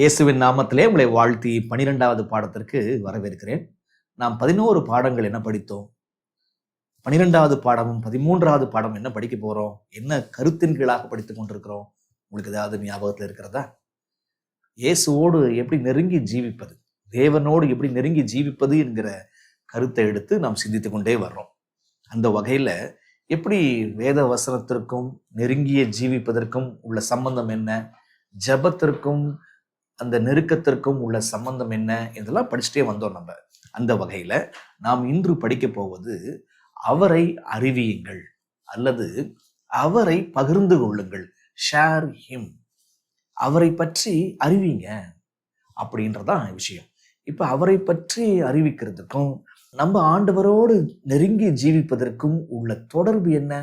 இயேசுவின் நாமத்திலே உங்களை வாழ்த்தி 12வது பாடத்திற்கு வரவேற்கிறேன். நாம் 11 பாடங்கள் என்ன படித்தோம்? 12வது பாடமும் 13வது பாடம் என்ன படிக்க போறோம்? என்ன கருத்தின் கீழாக படித்துக் கொண்டிருக்கிறோம்? உங்களுக்கு ஏதாவது ஞாபகத்தில் இருக்கிறதா? இயேசுவோடு எப்படி நெருங்கி ஜீவிப்பது, தேவனோடு எப்படி நெருங்கி ஜீவிப்பது என்கிற கருத்தை எடுத்து நாம் சிந்தித்துக் கொண்டே வர்றோம். அந்த வகையில எப்படி வேத வசனத்திற்கும் நெருங்கிய ஜீவிப்பதற்கும் உள்ள சம்பந்தம் என்ன, ஜெபத்திற்கும் அந்த நெருக்கத்திற்கும் உள்ள சம்பந்தம் என்ன, இதெல்லாம் படிச்சுட்டே வந்தோம் நம்ம. அந்த வகையில நாம் இன்று படிக்க போவது அவரை அறிவியுங்கள் அல்லது அவரை பகிர்ந்து கொள்ளுங்கள். Share him. அவரை பற்றி அறிவிங்க அப்படின்றதான் விஷயம். இப்ப அவரை பற்றி அறிவிக்கிறதுக்கும் நம்ம ஆண்டவரோடு நெருங்கி ஜீவிப்பதற்கும் உள்ள தொடர்பு என்ன,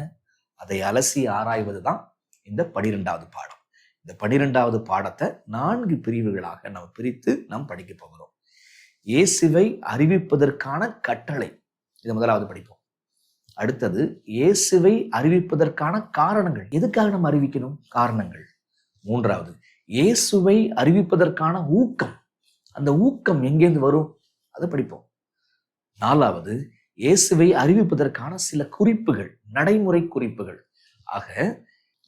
அதை அலசி ஆராய்வதுதான் இந்த 12வது பாடம். இந்த 12வது பாடத்தை 4 பிரிவுகளாக நம்ம பிரித்து நாம் படிக்க போகிறோம். இயேசுவை அறிவிப்பதற்கான கட்டளை, இதை முதலாவது படிப்போம். அடுத்தது இயேசுவை அறிவிப்பதற்கான காரணங்கள், எதுக்காக நம்ம அறிவிக்கணும், காரணங்கள். மூன்றாவது இயேசுவை அறிவிப்பதற்கான ஊக்கம், அந்த ஊக்கம் எங்கேருந்து வரும், அதை படிப்போம். நாலாவது இயேசுவை அறிவிப்பதற்கான சில குறிப்புகள், நடைமுறை குறிப்புகள். ஆக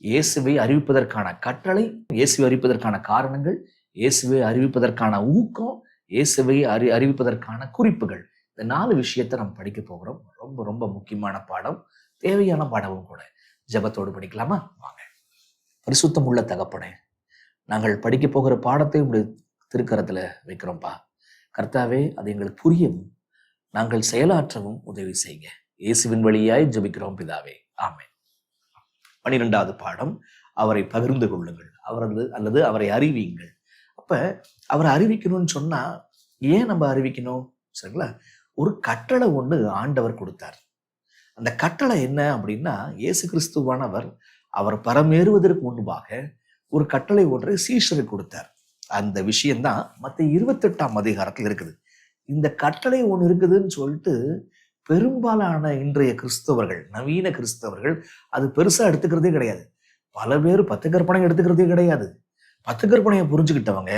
இயேசுவை அறிவிப்பதற்கான கட்டளை, இயேசுவை அறிவிப்பதற்கான காரணங்கள், இயேசுவை அறிவிப்பதற்கான ஊக்கம், இயேசுவை அறிவிப்பதற்கான குறிப்புகள். இந்த 4 விஷயத்தை நம்ம படிக்க போகிறோம். ரொம்ப ரொம்ப முக்கியமான பாடம், தேவையான பாடமும் கூட. ஜெபத்தோடு படிக்கலாமா? வாங்க. பரிசுத்தம் உள்ள தகப்பனே, நாங்கள் படிக்க போகிற பாடத்தை உங்களுடைய திருக்கரத்துல வைக்கிறோம்ப்பா. கர்த்தாவே, அது எங்களுக்கு புரியவும் நாங்கள் செயலாற்றவும் உதவி செய்யுங்க. இயேசுவின் வழியாய் ஜெபிக்கிறோம் பிதாவே, ஆமென். 12வது பாடம் அவரை பகிர்ந்து கொள்ளுங்கள், அல்லது அவரை அறிவியுங்கள். அப்ப அவரை அறிவிக்கணும்னு சொன்னா ஏன் நம்ம அறிவிக்கணும்? சரிங்களா? ஒரு கட்டளை ஒண்ணு ஆண்டவர் கொடுத்தார். அந்த கட்டளை என்ன அப்படின்னா, இயேசு கிறிஸ்துவானவர் அவர் பரமேறுவதற்கு முன்பாக ஒரு கட்டளை ஒன்றை சீஷருக்கு கொடுத்தார். அந்த விஷயம்தான் மத்தேயு 28ஆம் அதிகாரத்தில் இருக்குது. இந்த கட்டளை ஒன்று இருக்குதுன்னு சொல்லிட்டு பெரும்பாலான இன்றைய கிறிஸ்தவர்கள், நவீன கிறிஸ்தவர்கள் அது பெருசா எடுத்துக்கிறதே கிடையாது. பல பேர் 10 கற்பனை எடுத்துக்கிறதே கிடையாது. 10 கற்பனையை புரிஞ்சுக்கிட்டவங்க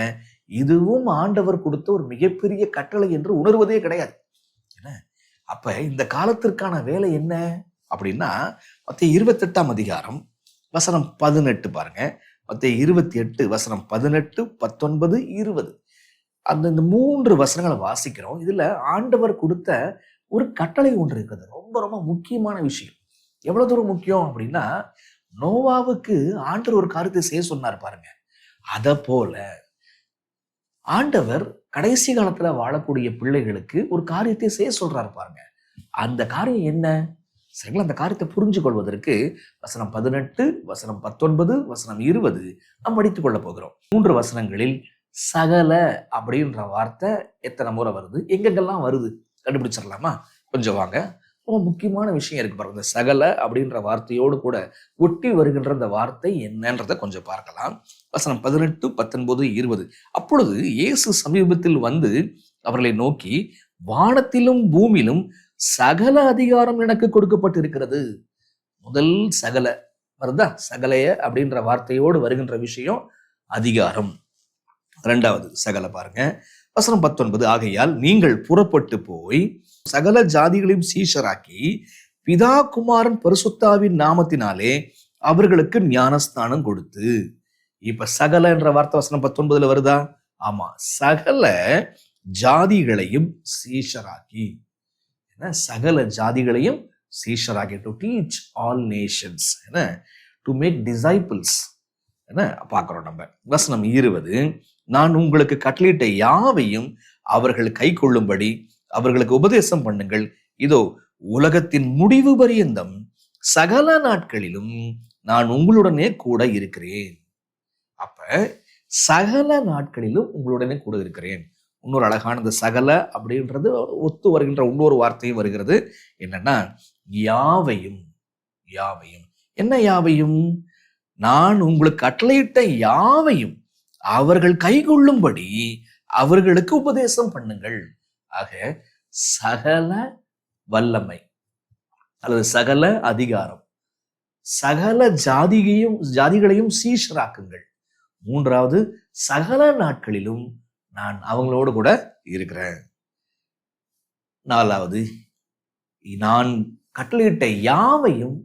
இதுவும் ஆண்டவர் கொடுத்த ஒரு மிகப்பெரிய கட்டளை என்று உணர்வதே கிடையாது. என்ன அப்ப இந்த காலத்திற்கான வேலை என்ன அப்படின்னா, மத்தேயு 28ஆம் அதிகாரம் வசனம் 18 பாருங்க. மத்தேயு 28 வசனம் 18, 19, 20 இந்த 3 வசனங்களை வாசிக்கிறோம். இதுல ஆண்டவர் கொடுத்த ஒரு கட்டளை ஒன்று இருக்குது. ரொம்ப ரொம்ப முக்கியமான விஷயம். எவ்வளவு தூரம் முக்கியம் அப்படின்னா, நோவாவுக்கு ஆண்டவர் ஒரு காரியத்தை செய்ய சொன்னார் பாருங்க. அத போல ஆண்டவர் கடைசி காலத்துல வாழக்கூடிய பிள்ளைகளுக்கு ஒரு காரியத்தை செய்ய சொல்றாரு பாருங்க. அந்த காரியம் என்ன? சரிங்களா? அந்த காரியத்தை புரிஞ்சு கொள்வதற்கு வசனம் 18, வசனம் 19, வசனம் 20 நாம் படித்துக் கொள்ள போகிறோம். 3 வசனங்களில் சகல அப்படின்ற வார்த்தை எத்தனை முறை வருது, எங்கெங்கெல்லாம் வருது கண்டுபிடிச்சிடலாமா? கொஞ்சம் வாங்க. ரொம்ப முக்கியமான விஷயம் இருக்கு பாருங்க. இந்த சகல அப்படின்ற வார்த்தையோடு கூட ஒட்டி வருகின்ற இந்த வார்த்தை என்னன்றதை கொஞ்சம் பார்க்கலாம். வசனம் 18, 19, 20. அப்பொழுது இயேசு சமீபத்தில் வந்து அவர்களை நோக்கி, வானத்திலும் பூமியிலும் சகல அதிகாரம் எனக்கு கொடுக்கப்பட்டிருக்கிறது. முதல் சகல வருதா? சகலைய அப்படின்ற வார்த்தையோடு வருகின்ற விஷயம் அதிகாரம். 2வது சகல பாருங்க, வசனம் 19. ஆகையால் நீங்கள் புறப்பட்டு போய் சகல ஜாதிகளையும் சீஷராக்கி பிதா குமாரன் பரிசுத்தாவின் நாமத்தினாலே அவர்களுக்கு ஞானஸ்தானம் கொடுத்து. இப்ப சகல என்ற வார்த்தை வசனம் 19 வருதா? ஆமா, சகல ஜாதிகளையும் சீஷராக்கி. சகல ஜாதிகளையும் சீஷராக்கி, to teach all nations, to make disciples. பார்க்கிறோம் நம்ம. வசனம் 20. நான் உங்களுக்கு கட்டளையிட்ட யாவையும் அவர்கள் கை கொள்ளும்படி அவர்களுக்கு உபதேசம் பண்ணுங்கள். இதோ உலகத்தின் முடிவு பரியந்தம் சகல நாட்களிலும் நான் உங்களுடனே கூட இருக்கிறேன். அப்ப சகல நாட்களிலும் உங்களுடனே கூட இருக்கிறேன். இன்னொரு அழகானது சகல அப்படின்றது ஒத்து வருகின்ற இன்னொரு வார்த்தையும் வருகிறது. என்னன்னா யாவையும். யாவையும் என்ன? யாவையும் நான் உங்களுக்கு கட்டளையிட்ட யாவையும் அவர்கள் கைகொள்ளும்படி அவர்களுக்கு உபதேசம் பண்ணுங்கள். ஆக சகல வல்லமை அல்லது சகல அதிகாரம், சகல ஜாதிகளையும் சீஷராக்குங்கள். மூன்றாவது, சகல நாட்களிலும் நான் அவங்களோடு கூட இருக்கிறேன். நாலாவது, நான் கட்டளையிட்ட யாவையும்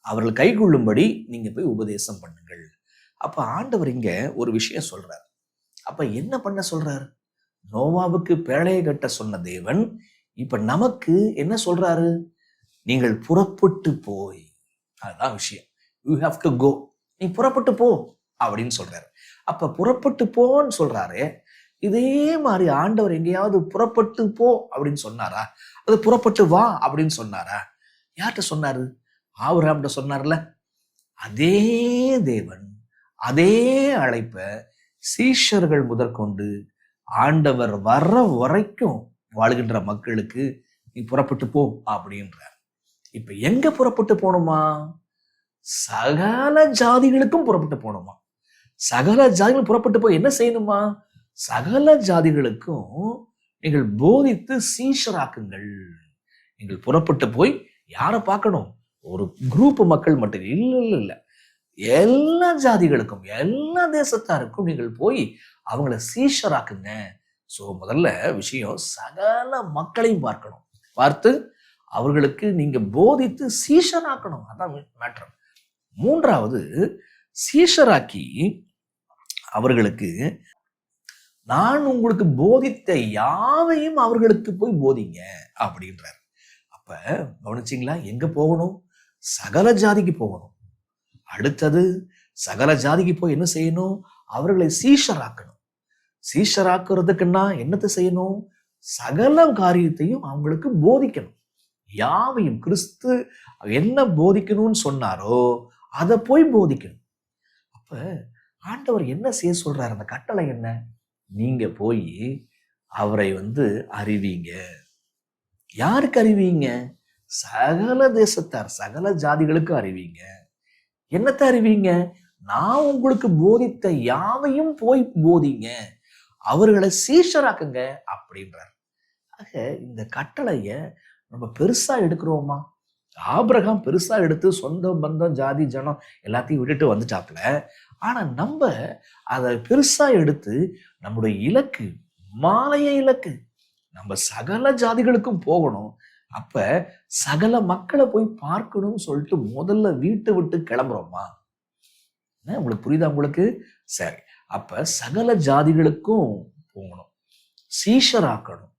அவர்கள் கைக்கொள்ளும்படி நீங்க போய் உபதேசம் பண்ணுங்கள். அப்ப ஆண்டவர் இங்க ஒரு விஷயம் சொல்றார். அப்ப என்ன பண்ண சொல்றார்? நோவாவுக்கு பேழையை கட்ட சொன்ன தேவன் இப்ப நமக்கு என்ன சொல்றாரு? நீங்கள் புறப்பட்டு போய், அதுதான் விஷயம். You have to go. நீ புறப்பட்டு போ அப்படின்னு சொல்றாரு. அப்ப புறப்பட்டு போன்னு சொல்றாரு. இதே மாதிரி ஆண்டவர் எங்கேயாவது புறப்பட்டு போ அப்படின்னு சொன்னாரா? அது புறப்பட்டு வா அப்படின்னு சொன்னாரா? யார்கிட்ட சொன்னாரு? ஆபிரகாம்கிட்ட சொன்னார்ல. அதே தேவன் அதே அழைப்ப சீஷர்கள் முதற்கொண்டு ஆண்டவர் வர்ற வரைக்கும் வாழ்கின்ற மக்களுக்கு நீ புறப்பட்டு போ அப்படின்றார். இப்ப எங்க புறப்பட்டு போகணுமா? சகல ஜாதிகளுக்கும் புறப்பட்டு போகணுமா? சகல ஜாதிகளும் புறப்பட்டு போய் என்ன செய்யணுமா? சகல ஜாதிகளுக்கும் நீங்கள் போதித்து சீஷராக்குங்கள். நீங்கள் புறப்பட்டு போய் யாரை பார்க்கணும்? ஒரு குரூப் மக்கள் மட்டும் இல்ல, எல்லா ஜாதிகளுக்கும் எல்லா தேசத்தாருக்கும் நீங்கள் போய் அவங்கள சீஷராக்குங்க. சோ முதல்ல விஷயம், சகல மக்களையும் பார்க்கணும். பார்த்து அவர்களுக்கு நீங்க போதித்து சீஷராக்கணும். அதான் மேட்டர். மூன்றாவது, சீஷராக்கி அவர்களுக்கு நான் உங்களுக்கு போதித்த யாவையும் அவர்களுக்கு போய் போதிங்க அப்படின்றார். அப்ப கவனிச்சிங்களா? எங்க போகணும்? சகல ஜாதிக்கு போகணும். அடுத்தது, சகல ஜாதிக்கு போய் என்ன செய்யணும்? அவர்களை சீஷராக்கணும். சீஷராக்குறதுக்குன்னா என்னத்தை செய்யணும்? சகல காரியத்தையும் அவங்களுக்கு போதிக்கணும். யாவையும் கிறிஸ்து என்ன போதிக்கணும்னு சொன்னாரோ அதை போய் போதிக்கணும். அப்ப ஆண்டவர் என்ன செய்ய சொல்றாரு? அந்த கட்டளை என்ன? நீங்க போய் அவரை அறிவீங்க. யாருக்கு அறிவீங்க? சகல தேசத்தார் சகல ஜாதிகளுக்கு அறிவீங்க. என்னத்தை அறிவீங்க? நான் உங்களுக்கு போதித்த யாவையும் போய் போதிங்க, அவர்களை சீஷராக்குங்க அப்படின்றார். ஆக இந்த கட்டளைய நம்ம பெருசா எடுக்கிறோமா? ஆபிரகாம் பெருசா எடுத்து சொந்த பந்தம் ஜாதி ஜனம் எல்லாத்தையும் விட்டுட்டு வந்துட்டாப்ல. ஆனா நம்ம அதை பெருசா எடுத்து நம்முடைய இலக்கு, மாலைய இலக்கு, நம்ம சகல ஜாதிகளுக்கும் போகணும். அப்ப சகல மக்களை போய் பார்க்கணும்னு சொல்லிட்டு முதல்ல வீட்டை விட்டு கிளம்புறோமா? உங்களுக்கு புரியுதா? உங்களுக்கு சரி. அப்ப சகல ஜாதிகளுக்கும் போகணும், சீஷராக்கணும்.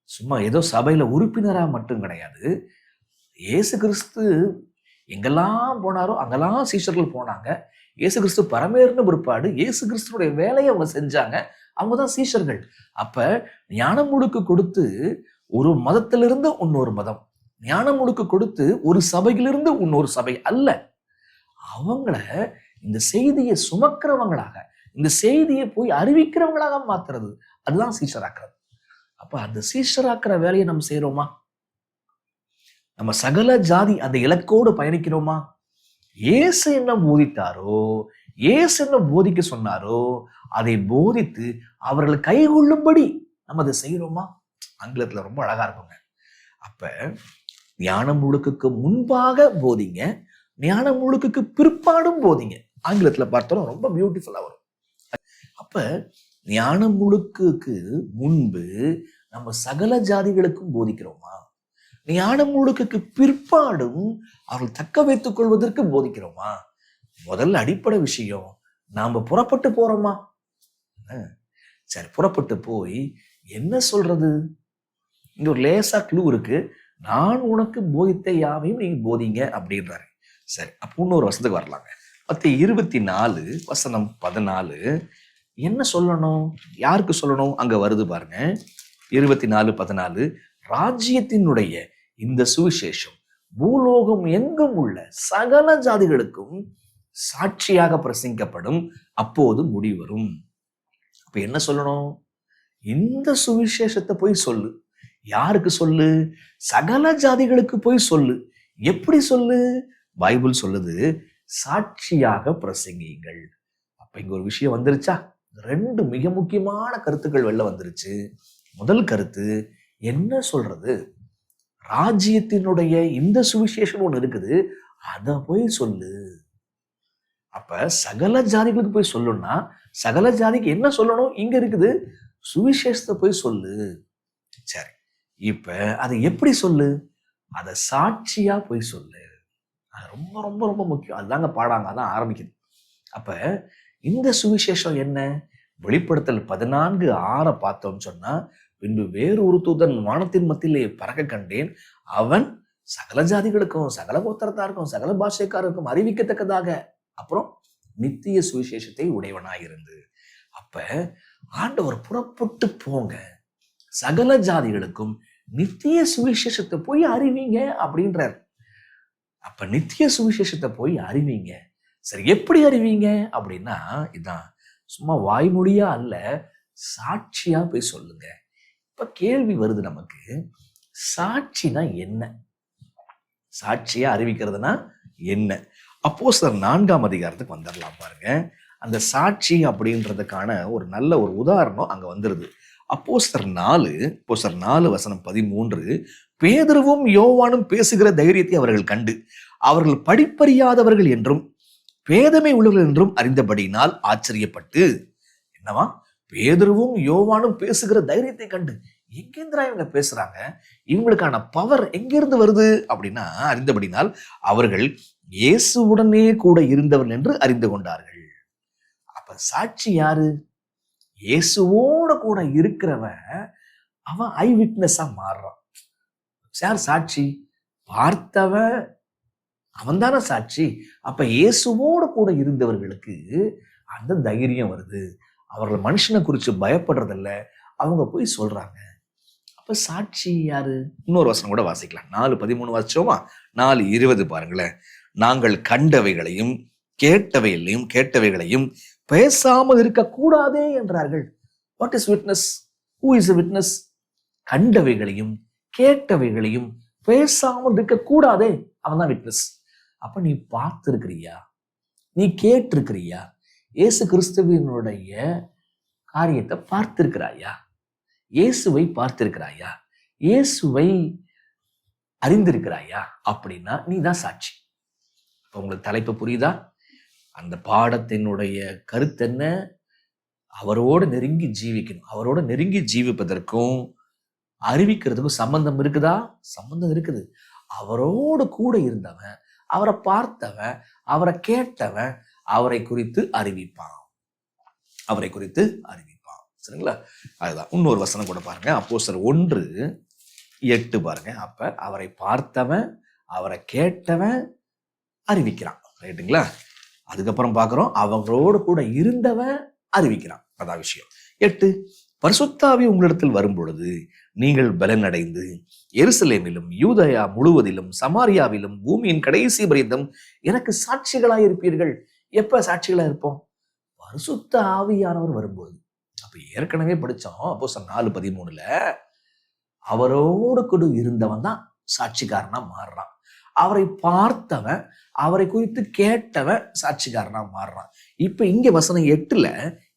சும்மா ஏதோ சபையில உறுப்பினரா மட்டும் கிடையாது. இயேசு கிறிஸ்து எங்கெல்லாம் போனாரோ அங்கெல்லாம் சீஷர்கள் போனாங்க. இயேசு கிறிஸ்து பரமேறின பிற்பாடு இயேசு கிறிஸ்துடைய வேலையை அவங்க செஞ்சாங்க. அவங்கதான் சீஷர்கள். அப்ப ஞானம் முழுக்கு கொடுத்து ஒரு மதத்திலிருந்து இன்னொரு மதம், ஞானம் முழுக்கு கொடுத்து ஒரு சபையிலிருந்து இன்னொரு சபை அல்ல, அவங்கள இந்த செய்தியை சுமக்கிறவங்களாக, இந்த செய்தியை போய் அறிவிக்கிறவங்களாக மாத்துறது, அதுதான் சீஷராக்குறது. அப்ப அந்த சீஷராக்குற வேலையை நம்ம செய்யறோமா? நம்ம சகல ஜாதி அந்த இலக்கோடு பயணிக்கிறோமா? இயேசு என்ன போதித்தாரோ, இயேசு என்ன போதிக்க சொன்னாரோ அதை போதித்து அவர்களை கைகொள்ளும்படி நம்ம அதை செய்யறோமா? ஆங்கிலத்துல ரொம்ப அழகா இருக்குங்க. அப்ப ஞான முழுக்குக்கு முன்பாக போதிங்க, ஞான முழுக்குக்கு பிற்பாடும் போதிங்க. ஆங்கிலத்துல பார்த்தோம் ரொம்ப பியூட்டிஃபுல்லா வரும். அப்ப ஞான முழுக்குக்கு முன்பு நம்ம சகல ஜாதிகளுக்கும் போதிக்கிறோமா? ஞான முழுக்குக்கு பிற்பாடும் அவர்கள் தக்க வைத்துக் கொள்வதற்கு போதிக்கிறோமா? முதல்ல அடிப்படை விஷயம், நாம புறப்பட்டு போறோமா? சரி, புறப்பட்டு போய் என்ன சொல்றது? இங்க ஒரு லேசா க்ளூ இருக்கு. நான் உனக்கு போதித்த யாவையும் நீங்க போதிங்க அப்படின்றாரு. சரி, அப்போ இன்னொரு வசனத்துக்கு வரலாங்க. 24:14 என்ன சொல்லணும்? யாருக்கு சொல்லணும்? அங்க வருது பாருங்க. 24:14 ராஜ்யத்தினுடைய இந்த சுவிசேஷம் பூலோகம் எங்கும் உள்ள சகல ஜாதிகளுக்கும் சாட்சியாக பிரசங்கிக்கப்படும், அப்போது முடிவரும். அப்ப என்ன சொல்லணும்? இந்த சுவிசேஷத்தை போய் சொல்லு. யாருக்கு சொல்லு? சகல ஜாதிகளுக்கு போய் சொல்லு. எப்படி சொல்லு? பைபிள் சொல்லுது, சாட்சியாக பிரசங்கியுங்கள். அப்ப இங்க ஒரு விஷயம் வந்துருச்சா? 2 மிக முக்கியமான கருத்துக்கள் வெளில வந்துருச்சு. முதல் கருத்து என்ன சொல்றது? ராஜ்யத்தினுடைய இந்த சுவிசேஷம் ஒண்ணு இருக்குது, அத போய் சொல்லு. அப்ப சகல ஜாதிகளுக்கு போய் சொல்லணும்னா சகல ஜாதிக்கு என்ன சொல்லணும்? இங்க இருக்குது, சுவிசேஷத்தை போய் சொல்லு. சரி, இப்ப அதை எப்படி சொல்லு? அதை சாட்சியா போய் சொல்லு. அது ரொம்ப ரொம்ப ரொம்ப முக்கியம். அதுதாங்க பாடாங்க, அதான் ஆரம்பிக்குது. அப்ப இந்த சுவிசேஷம் என்ன? வெளிப்படுத்தல் 14:6 பார்த்தோம்னு சொன்னா, பின்பு வேறு ஒரு தூதன் வானத்தின் மத்தியிலே பறக்க கண்டேன். அவன் சகல ஜாதிகளுக்கும் சகல கோத்திரத்தாருக்கும் சகல பாஷைக்காருக்கும் அறிவிக்கத்தக்கதாக, அப்புறம் நித்திய சுவிசேஷத்தை உடையவனாயிருந்து. அப்ப ஆண்டவர் புறப்பட்டு போங்க, சகல ஜாதிகளுக்கும் நித்திய சுவிசேஷத்தை போய் அறிவிங்க அப்படின்றார். அப்ப நித்திய சுவிசேஷத்தை போய் அறிவிங்க. சரி, எப்படி அறிவிங்க அப்படின்னா, இதான் சும்மா வாய்மொழியா அல்ல, சாட்சியா போய் சொல்லுங்க. இப்ப கேள்வி வருது நமக்கு, சாட்சினா என்ன? சாட்சியா அறிவிக்கிறதுனா என்ன? அப்போஸ்தலர் 4ஆம் அதிகாரத்துக்கு வந்துடலாம் பாருங்க. அந்த சாட்சி அப்படின்றதுக்கான ஒரு நல்ல ஒரு உதாரணம் அங்க வந்துருது. அப்போஸ்தலர் 4:13, பேதுருவும் யோவானும் பேசுகிற தைரியத்தை அவர்கள் கண்டு அவர்கள் படிப்பறியாதவர்கள் என்றும் பேதமை உள்ளவர்கள் என்றும் அறிந்தபடியினால் ஆச்சரியப்பட்டு, என்னவா? பேதுருவும் யோவானும் பேசுகிற தைரியத்தை கண்டு, எங்கேந்திரா இவங்க பேசுறாங்க, இவங்களுக்கான பவர் எங்கிருந்து வருது அப்படின்னா அறிந்தபடினால் அவர்கள் இயேசுவுடனே கூட இருந்தவர்கள் என்று அறிந்து கொண்டார்கள். அப்ப சாட்சி யாரு? இயேசுவோட கூட இருக்கிறவன் அவன் ஐ விட்னஸா மாறுறான். யார் சாட்சி? பார்த்தவன் அவன் தானே சாட்சி. அப்ப இயேசுவோட கூட இருந்தவர்களுக்கு அந்த தைரியம் வருது. அவர்கள் மனுஷனை குறித்து பயப்படுறதில்ல, அவங்க போய் சொல்றாங்க. அப்ப சாட்சி யாரு? இன்னொரு வசனம் கூட வாசிக்கலாம். 4:13 வாசிச்சோமா? 4:20 பாருங்களேன். நாங்கள் கண்டவைகளையும் கேட்டவைகளையும் பேசாமல் இருக்க கூடாதே என்றார்கள். What is witness? Who is a witness? கண்டவைகளையும் கேட்டவைகளையும் பேசாமல் இருக்க கூடாதே, அவன் தான் விட்னஸ். அப்ப நீ பார்த்திருக்கிறியா? நீ கேட்டிருக்கிறியா? இயேசு கிறிஸ்துவினுடைய காரியத்தை பார்த்திருக்கிறாயா? இயேசுவை பார்த்திருக்கிறாயா? இயேசுவை அறிந்திருக்கிறாயா? அப்படின்னா நீ தான் சாட்சி. உங்களுக்கு தலைப்பு புரியுதா? அந்த பாடத்தினுடைய கருத்து என்ன? அவரோடு நெருங்கி ஜீவிக்கணும். அவரோட நெருங்கி ஜீவிப்பதற்கும் அறிவிக்கிறதுக்கும் சம்பந்தம் இருக்குதா? சம்பந்தம் இருக்குது. அவரோடு கூட இருந்தவன், அவரை பார்த்தவன், அவரை கேட்டவன் அவரை குறித்து அறிவிப்பான். அவரை குறித்து அறிவிப்பான். சரிங்களா? அதுதான். இன்னொரு வசனம் கூட பாருங்க. அப்போஸ்தலர் 1:8 பாருங்க. அப்ப அவரை பார்த்தவன், அவரை கேட்டவன் அறிவிக்கிறான். ரைட்டுங்களா? அதுக்கப்புறம் பார்க்கிறோம், அவங்களோடு கூட இருந்தவன் அறிவிக்கிறான். அதான் விஷயம். 8, பரிசுத்த ஆவி உங்களிடத்தில் வரும் பொழுது நீங்கள் பலனடைந்து எருசலேமிலும் யூதயா முழுவதிலும் சமாரியாவிலும் பூமியின் கடைசி பரியந்தம் எனக்கு சாட்சிகளாய் இருப்பீர்கள். எப்ப சாட்சிகளா இருப்போம்? பரிசுத்த ஆவியானவர் வரும்போது. அப்ப ஏற்கனவே படிச்சோம் அப்போஸ்தலர் 4:13, அவரோடு கூட இருந்தவன் தான் சாட்சிக்காரனா மாறுறான். அவரை பார்த்தவன், அவரை குறித்து கேட்டவன் சாட்சிக்காரனா மாறுறான். இப்ப இங்க வசனம் 8ல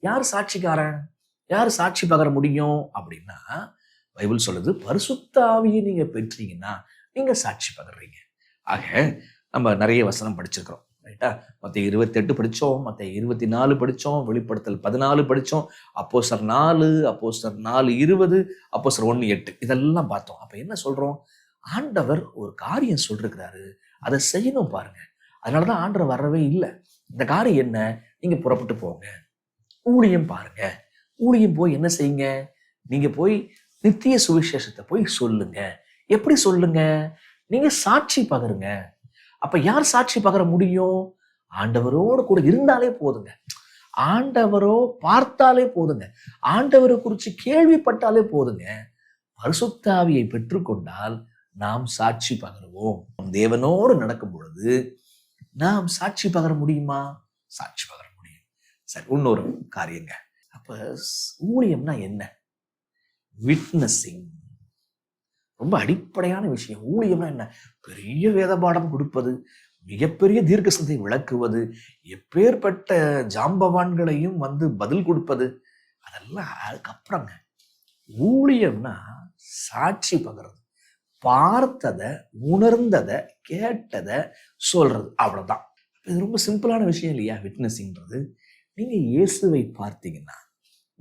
யார் சாட்சிக்காரன்? யார் சாட்சி பகர முடியும் அப்படின்னா, பைபிள் சொல்லுது, பரிசுத்த ஆவியை நீங்க பெற்றீங்கன்னா நீங்க சாட்சி பகர்றீங்க. ஆக நம்ம நிறைய வசனம் படிச்சிருக்கிறோம். ரைட்டா? மத்தேயு 28 படிச்சோம், மத்தேயு 24 படிச்சோம், வெளிப்படுத்தல் 14 படிச்சோம், அப்போஸ்தலர் 4, அப்போஸ்தலர் 4:20, அப்போஸ்தலர் 1:8 இதெல்லாம் பார்த்தோம். அப்ப என்ன சொல்றோம்? ஆண்டவர் ஒரு காரியம் சொல்லிருக்கிறாரு, அதை செய்யணும் பாருங்க. அதனாலதான் ஆண்டவர் வரவே இல்லை. இந்த காரியம் என்ன? நீங்க புறப்பட்டு போங்க, ஊழியம் பாருங்க. ஊழியம் போய் என்ன செய்யுங்க? நீங்க போய் நித்திய சுவிசேஷத்தை போய் சொல்லுங்க. எப்படி சொல்லுங்க? நீங்க சாட்சி பகருங்க. அப்ப யார் சாட்சி பகர முடியும்? ஆண்டவரோடு கூட இருந்தாலே போதுங்க. ஆண்டவரோ பார்த்தாலே போதுங்க. ஆண்டவரை குறித்து கேள்விப்பட்டாலே போதுங்க. பரிசுத்த ஆவியை பெற்றுக்கொண்டால் நாம் சாட்சி பகருவோம். தேவனோடு நடக்கும் பொழுது நாம் சாட்சி பகர முடியுமா? சாட்சி பகர முடியும். சரி, இன்னொரு காரியங்க. அப்ப ஊழியம்னா என்ன? விட்னஸிங். ரொம்ப அடிப்படையான விஷயம். ஊழியம்னா என்ன? பெரிய வேத பாடம் கொடுப்பது, மிகப்பெரிய தீர்க்கசத்தை விளக்குவது, எப்பேற்பட்ட ஜாம்பவான்களையும் வந்து பதில் கொடுப்பது, அதெல்லாம் அதுக்கப்புறங்க. ஊழியம்னா சாட்சி பகர்றது, பார்த்ததை, உணர்ந்ததை, கேட்டதை சொல்றது, அவ்வளவுதான். இது ரொம்ப சிம்பிளான விஷயம் இல்லையா விட்னஸிங்கிறது? நீங்க இயேசுவை பார்த்தீங்கன்னா,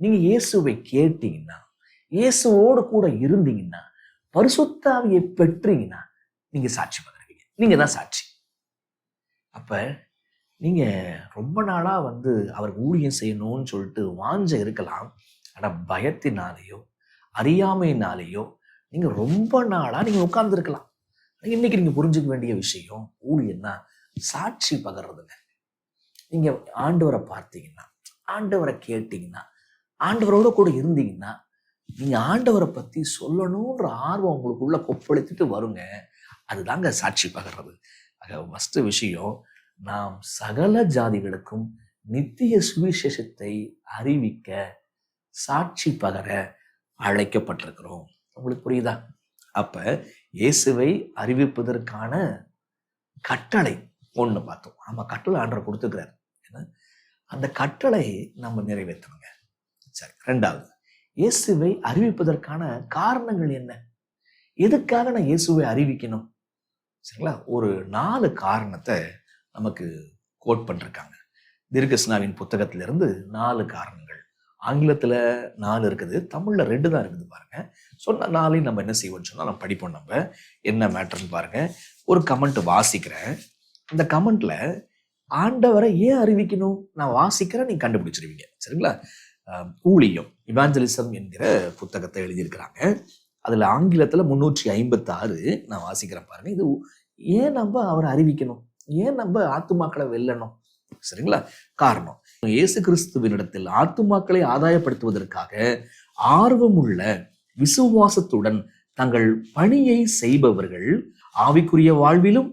நீங்க இயேசுவை கேட்டீங்கன்னா, இயேசுவோடு கூட இருந்தீங்கன்னா, பரிசுத்த ஆவியை பெற்றீங்கன்னா, நீங்க சாட்சி பகருவீங்க. நீங்க தான் சாட்சி. அப்ப நீங்க ரொம்ப நாளா அவர் ஊழியம் செய்யணும்னு சொல்லிட்டு வாஞ்சை இருக்கலாம். ஆனா பயத்தினாலேயோ, அறியாமையினாலேயோ நீங்க ரொம்ப நாளா நீங்க உட்கார்ந்து இருக்கலாம். இன்னைக்கு நீங்க புரிஞ்சுக்க வேண்டிய விஷயம், ஊழியம்னா சாட்சி பகர்றதுங்க. நீங்க ஆண்டவரை பார்த்தீங்கன்னா, ஆண்டவரை கேட்டீங்கன்னா, ஆண்டவரோட கூட இருந்தீங்கன்னா, நீங்க ஆண்டவரை பத்தி சொல்லணும்ன்ற ஆர்வம் உங்களுக்குள்ள கொப்பளித்துட்டு வருங்க. அதுதாங்க சாட்சி பகர்றது. ஃபர்ஸ்ட் விஷயம், நாம் சகல ஜாதிகளுக்கும் நித்திய சுவிசேஷத்தை அறிவிக்க, சாட்சி பகர அழைக்கப்பட்டிருக்கிறோம். உங்களுக்கு புரியுதா? அப்ப இயேசுவை அறிவிப்பதற்கான கட்டளை ஒண்ணு பார்த்தோம். நம்ம கட்டளை ஆண்டவர் கொடுத்துக்கிறார். அந்த கட்டளை நம்ம நிறைவேற்றணுங்க. சரி, ரெண்டாவது, இயேசுவை அறிவிப்பதற்கான காரணங்கள் என்ன? எதுக்காக நான் இயேசுவை அறிவிக்கணும்? சரிங்களா? ஒரு 4 காரணத்தை நமக்கு கோட் பண்ணிருக்காங்க. தீர்க்கதரிசனாவின் புத்தகத்திலிருந்து 4 காரணங்கள். ஆங்கிலத்துல 4 இருக்குது, தமிழ்ல 2 தான் இருக்குது பாருங்க. சொன்ன 4ஐயும் நம்ம என்ன செய்வோம்னு சொன்னா நம்ம படிப்போம். நம்ம என்ன மேட்டர்னு பாருங்க. ஒரு கமெண்ட் வாசிக்கிறேன். அந்த கமெண்ட்ல ஆண்டவரை ஏன் அறிவிக்கணும் நான் வாசிக்கிறேன், நீங்க கண்டுபிடிச்சிருவீங்க. சரிங்களா? ஊழியம், இவாஞ்சலிசம் என்கிற புத்தகத்தை எழுதியிருக்கிறாங்க. அதுல ஆங்கிலத்துல 356 நான் வாசிக்கிறேன் பாருங்க. இது ஏன் நம்ம அவரை அறிவிக்கணும், ஏன் நம்ம ஆத்துமாக்களை வெல்லணும்? சரிங்களா? காரணம், இயேசு கிறிஸ்துவினிடத்தில் ஆத்துமாக்களை ஆதாயப்படுத்துவதற்காக ஆர்வமுள்ள விசுவாசத்துடன் தங்கள் பணியை செய்பவர்கள் ஆவிக்குரிய வாழ்விலும்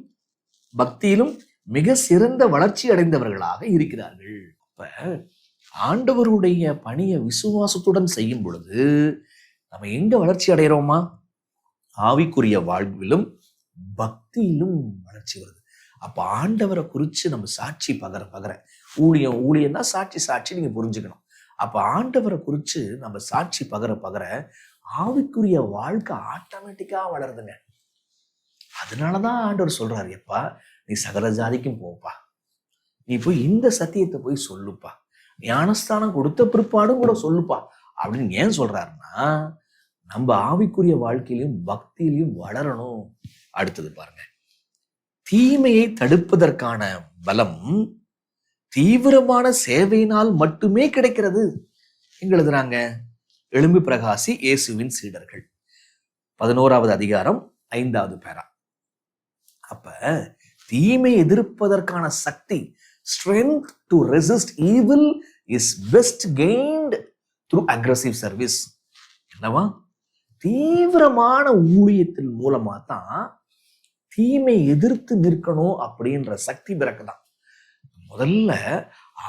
பக்தியிலும் மிக சிறந்த வளர்ச்சி அடைந்தவர்களாக இருக்கிறார்கள். அப்ப ஆண்டவருடைய பணியை விசுவாசத்துடன் செய்யும் பொழுது நம்ம எங்க வளர்ச்சி அடைகிறோமா? ஆவிக்குரிய வாழ்விலும் பக்தியிலும் வளர்ச்சி வருது. அப்ப ஆண்டவரை குறிச்சு நம்ம சாட்சி பகர ஊழியம்னா சாட்சி நீங்க புரிஞ்சுக்கணும். அப்ப ஆண்டவரை குறிச்சு நம்ம சாட்சி பகர ஆவிக்குரிய வாழ்க்கை ஆட்டோமேட்டிக்கா வளருதுங்க. அதனாலதான் ஆண்டவர் சொல்றாரு, எப்பா நீ சகல ஜாதிக்கும் போப்பா, நீ போய் இந்த சத்தியத்தை போய் சொல்லுப்பா, ஞானஸ்தானம் கொடுத்த பிற்பாடும் கூட சொல்லுப்பா அப்படின்னு ஏன் சொல்றாருன்னா, நம்ம ஆவிக்குரிய வாழ்க்கையிலும் பக்தியிலையும் வளரணும். அடுத்தது பாருங்க, தீமையை தடுப்பதற்கான பலம் தீவிரமான சேவையினால் மட்டுமே கிடைக்கிறது. எங்க எழுதுறாங்க? எழும்பி பிரகாசி இயேசுவின் சீடர்கள், 11வது அதிகாரம் 5வது பேரா. அப்ப தீமை எதிர்ப்பதற்கான சக்தி, strength to resist evil is best gained through aggressive service. என்னவா? தீவிரமான ஊழியத்தின் மூலமா தான் தீமை எதிர்த்து நிற்கணும் அப்படின்ற சக்தி பிறக்குதான். முதல்ல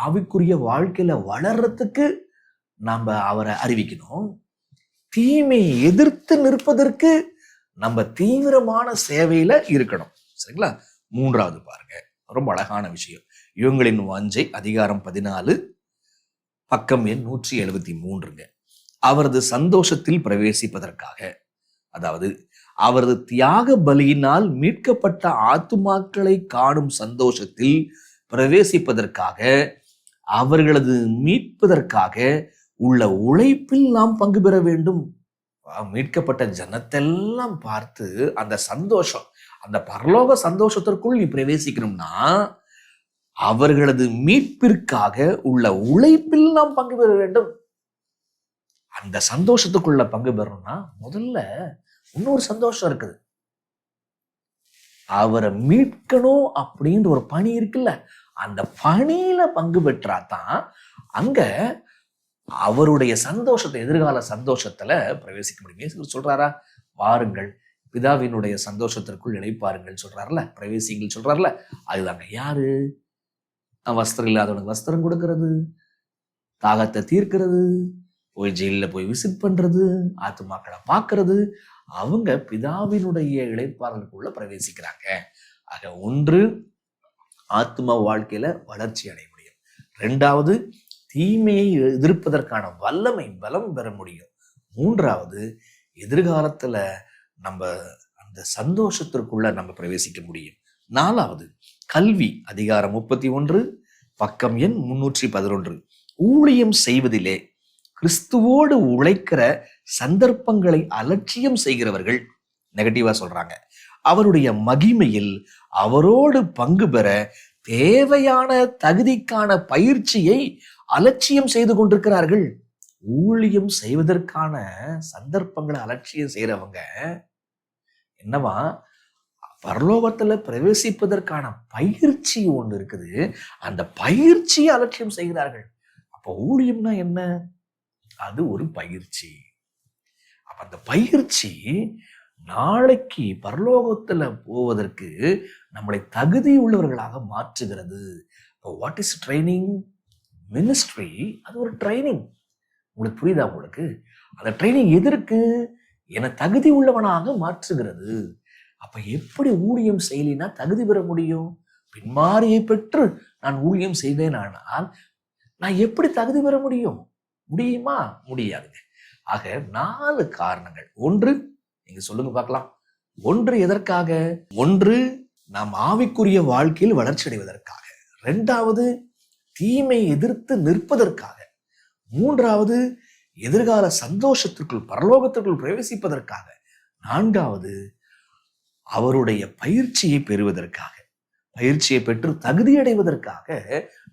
ஆவிக்குரிய வாழ்க்கையில வளர்றதுக்கு நம்ம அவரை அறிவிக்கணும். தீமையை எதிர்த்து நிற்பதற்கு நம்ம தீவிரமான சேவையில இருக்கணும். சரிங்களா? 3வது பாருங்க, ரொம்ப அழகான விஷயம். இவங்களின் வாஞ்சை, அதிகாரம் 14, பக்கம் எண் 173. அவரது சந்தோஷத்தில் பிரவேசிப்பதற்காக, அதாவது அவரது தியாக பலியினால் மீட்கப்பட்ட ஆத்துமாக்களை காணும் சந்தோஷத்தில் பிரவேசிப்பதற்காக, அவர்களது மீட்பதற்காக உள்ள உழைப்பில் நாம் பங்கு பெற வேண்டும். மீட்கப்பட்ட ஜனத்தெல்லாம் பார்த்து அந்த சந்தோஷம், அந்த பரலோக சந்தோஷத்திற்குள் நீ பிரவேசிக்கணும்னா அவர்களது மீட்பிற்காக உள்ள உழைப்பில் நாம் பங்கு பெற வேண்டும். அந்த சந்தோஷத்துக்குள்ள பங்கு பெறணும்னா முதல்ல இன்னொரு சந்தோஷம் இருக்குது. அவரை மீட்கணும் அப்படின்ற ஒரு பணி இருக்குல்ல, அந்த பணியில பங்கு பெற்றாதான் அங்க அவருடைய சந்தோஷத்தை, எதிர்கால சந்தோஷத்துல பிரவேசிக்க முடியும். சொல்றாரா? வாருங்கள் பிதாவினுடைய சந்தோஷத்திற்குள் இணைப்பாருங்கள் சொல்றாருல, பிரவேசிங்கள் சொல்றாருல, அதுதாங்க. யாரு? வஸ்திரம் இல்லாதவனுக்கு வஸ்திரம் கொடுக்கறது, தாகத்தை தீர்க்கிறது, போய் ஜெயில போய் விசிட் பண்றது, ஆத்துமாக்களை பார்க்கறது, அவங்க பிதாவினுடைய இளைப்பாறலுக்குள்ள பிரவேசிக்கிறாங்க. ஆக ஒன்று, ஆத்ம வாழ்க்கையில வளர்ச்சி அடைய முடியும். 2வது, தீமையை எதிர்ப்பதற்கான வல்லமை, பலம் பெற முடியும். 3வது, எதிர்காலத்துல நம்ம அந்த சந்தோஷத்திற்குள்ள நம்ம பிரவேசிக்க முடியும். 4வது கல்வி, அதிகாரம் 31, பக்கம் எண் 311. ஊழியம் செய்வதிலே கிறிஸ்துவோடு உழைக்கிற சந்தர்ப்பங்களை அலட்சியம் செய்கிறவர்கள், நெகட்டிவா சொல்றாங்க, அவருடைய மகிமையில் அவரோடு பங்கு பெற தேவையான தகுதிக்கான பயிற்சியை அலட்சியம் செய்து கொண்டிருக்கிறார்கள். ஊழியம் செய்வதற்கான சந்தர்ப்பங்களை அலட்சியம் செய்யறவங்க என்னவா, பரலோகத்துல பிரவேசிப்பதற்கான பயிற்சி ஒண்ணு இருக்குது, அந்த பயிற்சியை அலட்சியம் செய்கிறார்கள். அப்ப ஊழியம்னா என்ன? அது ஒரு பயிற்சி. அப்ப அந்த பயிற்சி நாளைக்கு பரலோகத்துல போவதற்கு நம்மளை தகுதி உள்ளவர்களாக மாற்றுகிறது. What is training? மினிஸ்ட்ரி அது ஒரு ட்ரைனிங். உங்களுக்கு புரியுதா? உங்களுக்கு அந்த ட்ரைனிங் எதற்கு? என்னை தகுதி உள்ளவனாக மாற்றுகிறது. அப்ப எப்படி ஊழியம் செய்யலினா தகுதி பெற முடியும்? பின்மாரியை பெற்று நான் ஊழியம் செய்தேனானால் நான் எப்படி தகுதி பெற முடியும்? முடியுமா? முடியாதுங்க. ஆக 4 காரணங்கள். 1, நீங்க சொல்லுங்க பார்க்கலாம். 1 எதற்காக? 1 நாம் ஆவிக்குரிய வாழ்க்கையில் வளர்ச்சி அடைவதற்காக. 2வது தீமை எதிர்த்து நிற்பதற்காக. 3வது எதிர்கால சந்தோஷத்திற்குள் பரலோகத்திற்குள் பிரவேசிப்பதற்காக. 4வது அவருடைய பயிற்சியை பெறுவதற்காக. பயிற்சியை பெற்று தகுதி அடைவதற்காக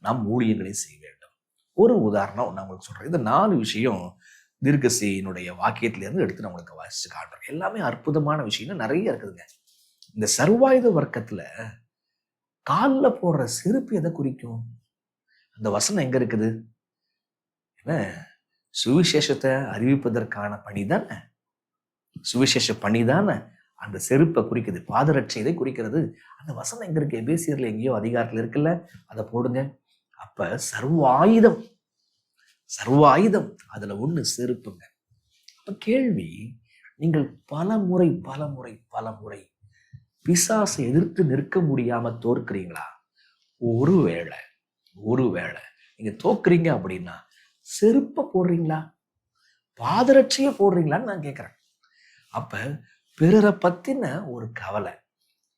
நாம் ஊழியங்களை செய்ய வேண்டும். ஒரு உதாரணம் நான் உங்களுக்கு சொல்றேன். இந்த 4 விஷயம் தீர்க்கதரிசியினுடைய வாக்கியத்திலிருந்து எடுத்து நான் உங்களுக்கு வாசிச்சு காட்டுறேன். எல்லாமே அற்புதமான விஷயம் நிறைய இருக்குதுங்க. இந்த சர்வாயுத வர்க்கத்துல காலில் போடுற செருப்பு எதை குறிக்கும்? அந்த வசனம் எங்க இருக்குது? என்ன, சுவிசேஷத்தை அறிவிப்பதற்கான பணி தானே, சுவிசேஷ பணி தானே அந்த செருப்பை குறிக்குது, பாதரட்சையை குறிக்கிறது. அந்த வசனம் எங்க இருக்கு? எபேசியர்ல எங்கேயோ அதிகாரத்துல இருக்குல்ல, அதை போடுங்க. அப்ப சர்வாயுதம், சர்வாயுதம் அதுல ஒண்ணு செருப்புங்க. அப்ப கேள்வி, நீங்கள் பல முறை பிசாசை எதிர்த்து நிற்க முடியாம தோற்கிறீங்களா? ஒருவேளை நீங்க தோக்குறீங்க அப்படின்னா செருப்பை போடுறீங்களா, பாதரட்சையை போடுறீங்களான்னு நான் கேட்கிறேன். அப்ப பிறரை பத்தின ஒரு கவலை,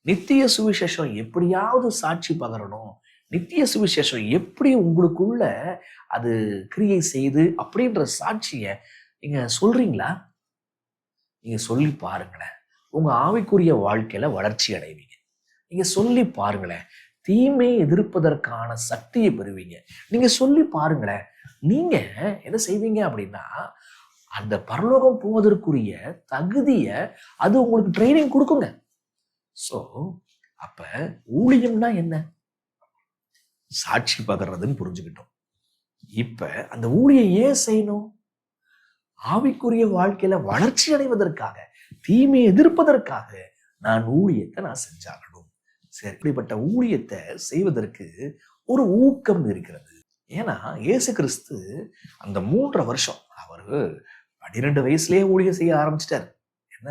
நித்திய சுவிசேஷம் எப்படியாவது சாட்சி பகரணும், நித்திய சுவிசேஷம் எப்படி உங்களுக்குள்ள அது கிரியை செய்து அப்படின்ற சாட்சிய நீங்க சொல்றீங்களா? நீங்க சொல்லி பாருங்களேன், உங்க ஆவிக்குரிய வாழ்க்கையில வளர்ச்சி அடைவீங்க. நீங்க சொல்லி பாருங்களேன், தீமையை எதிர்ப்பதற்கான சக்தியை பெறுவீங்க. நீங்க சொல்லி பாருங்களேன், நீங்க என்ன செய்வீங்க அப்படின்னா அந்த பரலோகம் போவதற்குரிய தகுதிய அது உங்களுக்கு ட்ரைனிங் கொடுக்குங்க. சோ அப்ப ஊழியம்னா என்ன? சாட்சி பகர்றதுன்னு புரிஞ்சுக்கிட்டோம். இப்ப அந்த ஊழியம் ஏன் செய்யணும்? ஆவிக்குரிய வாழ்க்கையில வளர்ச்சி அடைவதற்காக, தீமையை எதிர்ப்பதற்காக நான் ஊழியத்தை நான் செஞ்சாகணும். சரி, இப்படிப்பட்ட ஊழியத்தை செய்வதற்கு ஒரு ஊக்கம் இருக்கிறது. ஏன்னா இயேசு கிறிஸ்து அந்த 3 வருஷம் அவரு 12 வயசுலயே ஊழியம் செய்ய ஆரம்பிச்சிட்டார். என்ன,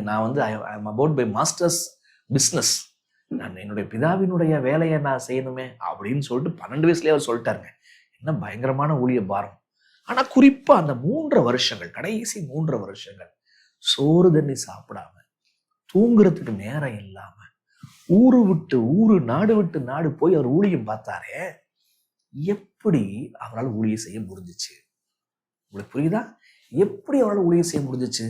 நான் வந்து அபவுட் பை மாஸ்டர்ஸ் பிஸ்னஸ், நான் என்னுடைய பிதாவினுடைய வேலையை நான் செய்யணுமே அப்படின்னு சொல்லிட்டு 12 வயசுலயே அவர் சொல்லிட்டாருங்க. என்ன பயங்கரமான ஊழிய பாரம். ஆனா குறிப்பா அந்த 3 வருஷங்கள், கடைசி 3 வருஷங்கள் சோறு தண்ணி சாப்பிடாம, தூங்குறதுக்கு நேரம் இல்லாம, ஊரு விட்டு ஊரு, நாடு விட்டு நாடு போய் அவர் ஊழியம் பார்த்தாரே, எப்படி அவரால் ஊழியம் செய்ய முடிஞ்சிச்சு? உங்களுக்கு புரியுதா? எப்படி அவரால் ஊழியம் செய்ய முடிஞ்சிச்சு?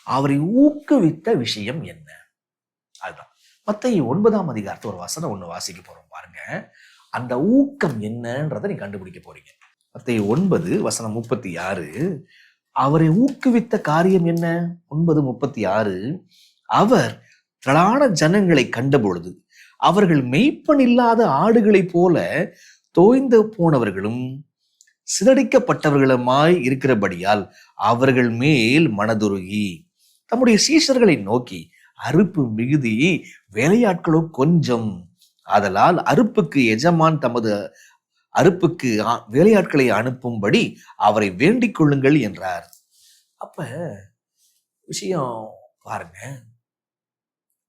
அவரை ஊக்குவித்த விஷயம் என்ன? அதுதான் மத்தேயு 9ஆம் அதிகாரத்தை ஒரு வசனம் ஒண்ணு வாசிக்க போறோம் பாருங்க. அந்த ஊக்கம் என்னன்றதை நீ கண்டுபிடிக்க போறீங்க. மத்தேயு 9 வசனம் 36. அவரை ஊக்குவித்த காரியம் என்ன? 9:36. அவர் திரளான ஜனங்களை கண்டபொழுது அவர்கள் மெய்ப்பன் இல்லாத ஆடுகளைப் போல தோய்ந்து போனவர்களும் சிதறடிக்கப்பட்டவர்களுமாய் இருக்கிறபடியால் அவர்கள் மேல் மனதுருகி தம்முடைய சீஷர்களை நோக்கி, அறுப்பு மிகுதி, வேலையாட்களோ கொஞ்சம், ஆதலால் அறுப்புக்கு எஜமான் தமது அறுப்புக்கு வேலையாட்களை அனுப்பும்படி அவரை வேண்டிக் கொள்ளுங்கள் என்றார். அப்ப விஷயம் பாருங்க,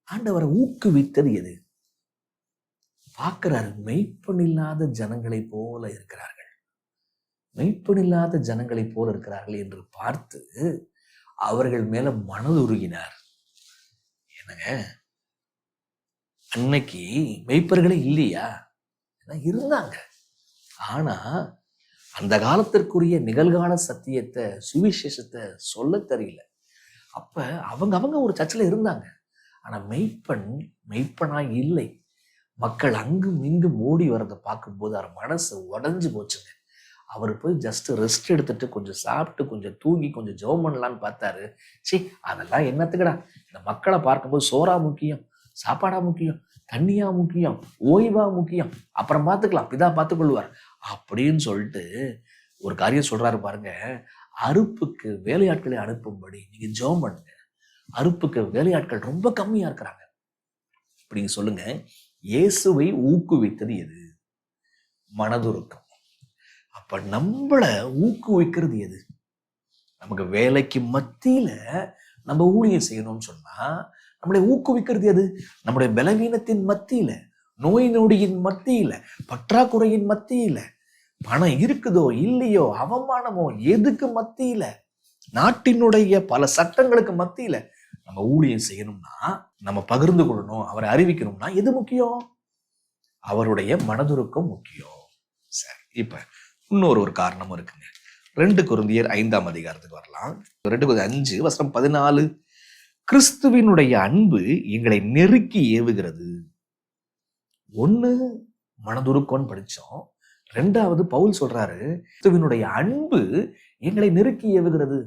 ஆண்டவரை ஊக்குவித்தது எது? பார்க்கிறாரு, மெய்ப்பன் இல்லாத ஜனங்களை போல இருக்கிறார்கள், மெய்ப்பன் இல்லாத ஜனங்களை போல இருக்கிறார்கள் என்று பார்த்து அவர்கள் மேல மனதுருகினார். என்னங்க, அன்னைக்கு மெய்ப்பர்களே இல்லையா? இருந்தாங்க. ஆனா அந்த காலத்திற்குரிய நிகழ்கால சத்தியத்தை, சுவிசேஷத்தை சொல்ல தெரியல. அப்ப அவங்க ஒரு சர்ச்சில் இருந்தாங்க. ஆனா மெய்ப்பனாய் இல்லை. மக்கள் அங்கும் இங்கும் ஓடி வரதை பார்க்கும்போது அவர் மனசு உடஞ்சு போச்சுங்க. அவர் போய் ஜஸ்ட் ரெஸ்ட் எடுத்துட்டு கொஞ்சம் சாப்பிட்டு கொஞ்சம் தூங்கி கொஞ்சம் ஜெபம் பண்ணலான்னு பார்த்தாரு. அதெல்லாம் என்னத்துக்குடா? இந்த மக்களை பார்க்கும்போது சோறா முக்கியம், சாப்பாடா முக்கியம், தண்ணியா முக்கியம், ஓய்வா முக்கியம், அப்புறம் பார்த்துக்கலாம், பிதா பார்த்துக்கொள்வார் அப்படின்னு சொல்லிட்டு ஒரு காரியம் சொல்றாரு பாருங்க. அறுப்புக்கு வேலையாட்களை அனுப்பும்படி நீங்க ஜெபம் பண்ணுங்க. அறுப்புக்கு வேலையாட்கள் ரொம்ப கம்மியா இருக்கிறாங்க. இப்படி சொல்லுங்க. இயேசுவை ஊக்குவித்தது எது? மனதுருக்கம். அப்ப நம்மள ஊக்குவிக்கிறது எது? நமக்கு வேலைக்கு மத்தியில நம்ம ஊழியம் செய்யணும்னு சொன்னா நம்மளை ஊக்குவிக்கிறது எது? நம்முடைய பலவீனத்தின் மத்தியில, நோய் நொடியின் மத்தியில, பற்றாக்குறையின் மத்தியில, பணம் இருக்குதோ இல்லையோ, அவமானமோ எதுக்கு மத்தியில, நாட்டினுடைய பல சட்டங்களுக்கு மத்தியில நம்ம ஊழியம் செய்யணும்னா, நம்ம பகிர்ந்து கொள்ளணும், அவரை அறிவிக்கணும்னா எது முக்கியம்? அவருடைய மனதுருக்கம் முக்கியம். சரி, இப்ப இன்னொரு காரணமும் இருக்குங்க. 2 கொரிந்தியர் 5ஆம் அதிகாரத்துக்கு வரலாம். 2 கொரிந்தியர் 5:14 கிறிஸ்துவினுடைய அன்பு எங்களை நெருக்கி ஏவுகிறது. 1 மனதுருக்கம்னு படிச்சோம். 2வது பவுல் சொல்றாரு கிறிஸ்துவினுடைய அன்பு எங்களை நெருக்கி ஏவுகிறது.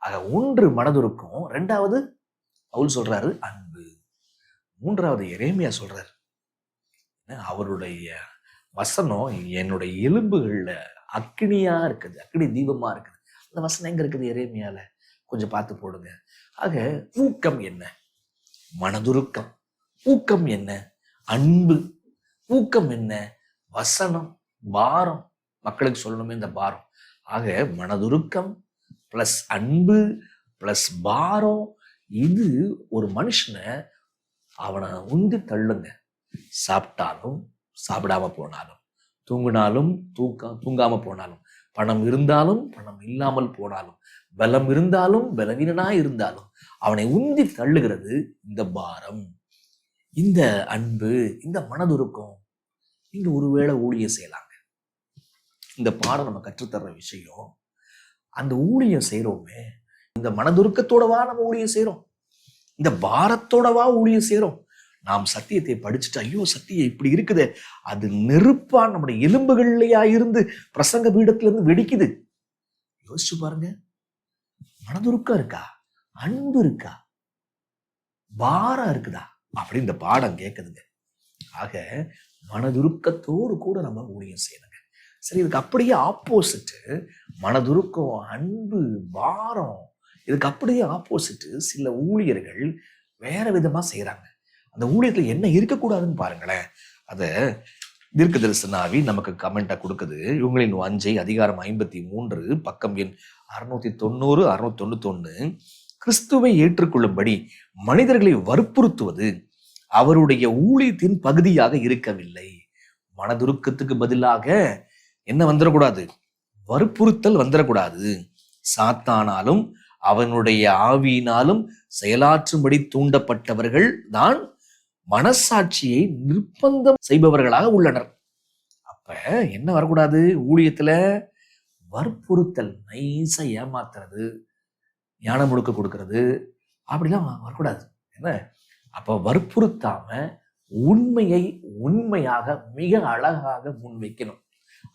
ஆக 1 மனதுருக்கம், 2வது பவுல் சொல்றாரு அன்பு, 3வது எரேமியா சொல்றாரு அவருடைய வசனம் என்னுடைய எலும்புகள்ல அக்னியா இருக்குது, அக்னி தீபமா இருக்குது. அந்த வசனம் எங்க இருக்குது? எரேமியால. கொஞ்சம் பார்த்து போடுங்க. ஆக ஊக்கம் என்ன? மனதுருக்கம். ஊக்கம் என்ன? அன்பு. ஊக்கம் என்ன? வசனம். பாரம். மக்களுக்கு சொல்லணுமே இந்த பாரம். ஆக மனதுருக்கம் பிளஸ் அன்பு பிளஸ் பாரம், இது ஒரு மனுஷனை அவனை உந்தி தள்ளுங்க. சாப்பிட்டாலும் சாப்பிடாம போனாலும், தூங்கினாலும் தூங்காம போனாலும், பணம் இருந்தாலும் பணம் இல்லாமல் போனாலும், பலம் இருந்தாலும் பலவீனனா இருந்தாலும் அவனை உந்தி தள்ளுகிறது இந்த பாரம், இந்த அன்பு, இந்த மனதுருக்கம். நீங்க ஒருவேளை ஊழியம் செய்யலாங்க. இந்த பாடம் நம்ம கற்றுத்தர்ற விஷயம், அந்த ஊழியம் செய்யறோமே, இந்த மனதுருக்கத்தோடவா நம்ம ஊழியம் செய்யறோம்? இந்த பாரத்தோடவா ஊழியம் செய்யறோம்? நாம் சத்தியத்தை படிச்சுட்டு ஐயோ சத்தியம் இப்படி இருக்குது, அது நெருப்பா நம்முடைய எலும்புகள்லையா இருந்து பிரசங்க பீடத்துல இருந்து வெடிக்குது. யோசிச்சு பாருங்க. மனதுருக்கம் இருக்கா? அன்பு இருக்கா? பாரம் இருக்குதா? அப்படி இந்த பாடம் கேட்குதுங்க. ஆக மனதுருக்கத்தோடு கூட நம்ம ஊழியம் செய்யணுங்க. சரி, இதுக்கு அப்படியே ஆப்போசிட்டு மனதுருக்கம், அன்பு, பாரம், இதுக்கு அப்படியே ஆப்போசிட்டு சில ஊழியர்கள் வேற விதமா செய்யறாங்க. அந்த ஊழியத்துல என்ன இருக்கக்கூடாதுன்னு பாருங்களேன். அத தீர்க்க தரிசனாவி நமக்கு கமெண்டா கொடுக்குது. இவங்களின் வாஞ்சை அதிகாரம் 53 பக்கம் எண் 690 691. கிறிஸ்துவை ஏற்றுக்கொள்ளும்படி மனிதர்களை வற்புறுத்துவது அவருடைய ஊழியத்தின் பகுதியாக இருக்கவில்லை. மனதுருக்கத்துக்கு பதிலாக என்ன வந்துடக்கூடாது? வற்புறுத்தல் வந்துடக்கூடாது. சாத்தானாலும் அவனுடைய ஆவியினாலும் செயலாற்றும்படி தூண்டப்பட்டவர்கள் தான் மனசாட்சியை நிர்பந்தம் செய்பவர்களாக உள்ளனர். அப்ப என்ன வரக்கூடாது? ஊழியத்துல வற்புறுத்தல், நைசா ஏமாத்துறது, ஞானம் முழுக்க கொடுக்கறது, அப்படிலாம் வரக்கூடாது. என்ன? அப்ப வற்புறுத்தாம உண்மையை உண்மையாக மிக அழகாக முன்வைக்கணும்.